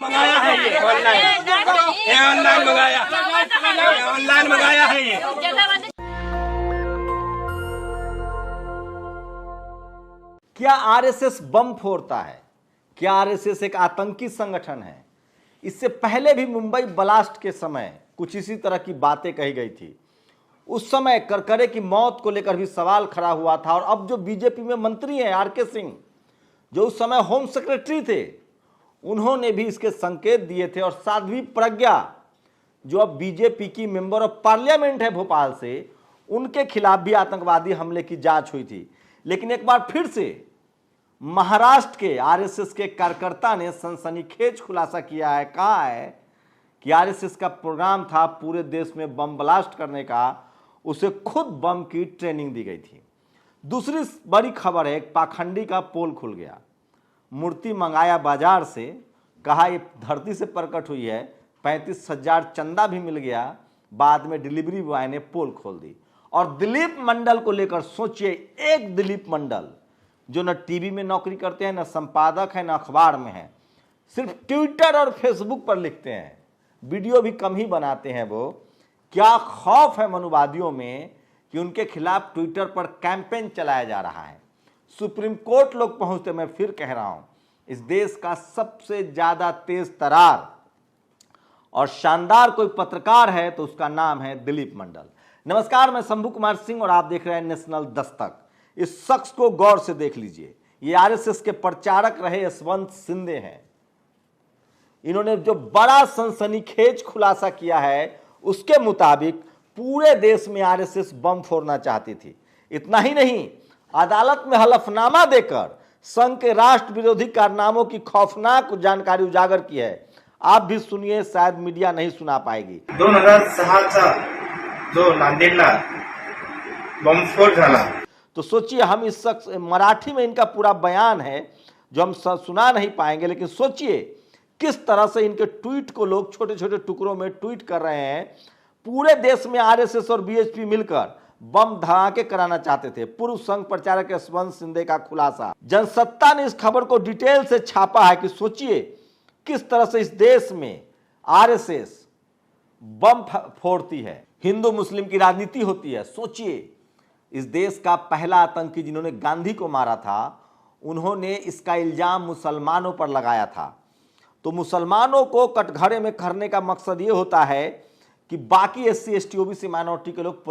मंगाया है ये ऑनलाइन मंगाया है ये। क्या आरएसएस बम फोड़ता है? क्या आरएसएस एक आतंकी संगठन है? इससे पहले भी मुंबई ब्लास्ट के समय कुछ इसी तरह की बातें कही गई थी। उस समय करकरे की मौत को लेकर भी सवाल खड़ा हुआ था। और अब जो बीजेपी में मंत्री हैं आरके सिंह, जो उस समय होम सेक्रेटरी थे, उन्होंने भी इसके संकेत दिए थे। और साध्वी प्रज्ञा, जो अब बीजेपी की मेंबर ऑफ पार्लियामेंट है भोपाल से, उनके खिलाफ भी आतंकवादी हमले की जांच हुई थी। लेकिन एक बार फिर से महाराष्ट्र के आरएसएस के कार्यकर्ता ने सनसनीखेज खुलासा किया है। कहा है कि आरएसएस का प्रोग्राम था पूरे देश में बम ब्लास्ट करने का, उसे खुद बम की ट्रेनिंग दी गई थी। दूसरी बड़ी खबर है, एक पाखंडी का पोल खुल गया। मूर्ति मंगाया बाजार से, कहा ये धरती से प्रकट हुई है, 35,000 चंदा भी मिल गया। बाद में डिलीवरी बॉय ने पोल खोल दी। और दिलीप मंडल को लेकर सोचिए, एक दिलीप मंडल जो न टीवी में नौकरी करते हैं, न संपादक है, न अखबार में है, सिर्फ ट्विटर और फेसबुक पर लिखते हैं, वीडियो भी कम ही बनाते हैं। वो क्या खौफ है मनुवादियों में कि उनके खिलाफ ट्विटर पर कैंपेन चलाया जा रहा है। सुप्रीम कोर्ट लोग पहुंचते, मैं फिर कह रहा हूं, इस देश का सबसे ज्यादा तेज तरार और शानदार कोई पत्रकार है तो उसका नाम है दिलीप मंडल। नमस्कार, मैं शंभू कुमार सिंह और आप देख रहे हैं नेशनल दस्तक। इस शख्स को गौर से देख लीजिए। ये आरएसएस के प्रचारक रहे यशवंत सिंधे हैं। इन्होंने जो बड़ा सनसनीखेज खुलासा किया है, उसके मुताबिक पूरे देश में आरएसएस बम फोड़ना चाहती थी। इतना ही नहीं, अदालत में हलफनामा देकर संघ के राष्ट्र विरोधी कारनामों की खौफनाक जानकारी उजागर की है। आप भी सुनिए, शायद मीडिया नहीं सुना पाएगी। 2006चा जो नांदेडला बॉम्बस्फोट झाला, तो सोचिए, हम इस शख्स, मराठी में इनका पूरा बयान है जो हम सुना नहीं पाएंगे, लेकिन सोचिए किस तरह से इनके ट्वीट को लोग छोटे छोटे टुकड़ों में ट्वीट कर रहे हैं। पूरे देश में आरएसएस और बीएचपी मिलकर बम धमाके कराना चाहते थे। पूर्व संघ प्रचारक यशवंत सिंधे का खुलासा। जनसत्ता ने इस खबर को डिटेल से छापा है कि सोचिए किस तरह से इस देश में आरएसएस बम फोड़ती है। हिंदू मुस्लिम की राजनीति होती है। सोचिए, इस देश का पहला आतंकी जिन्होंने गांधी को मारा था, उन्होंने इसका इल्जाम मुसलमानों पर लगाया था। तो मुसलमानों को कटघरे में करने का मकसद ये होता है कि बाकी एससी एसटी ओबीसी माइनॉरिटी के लोग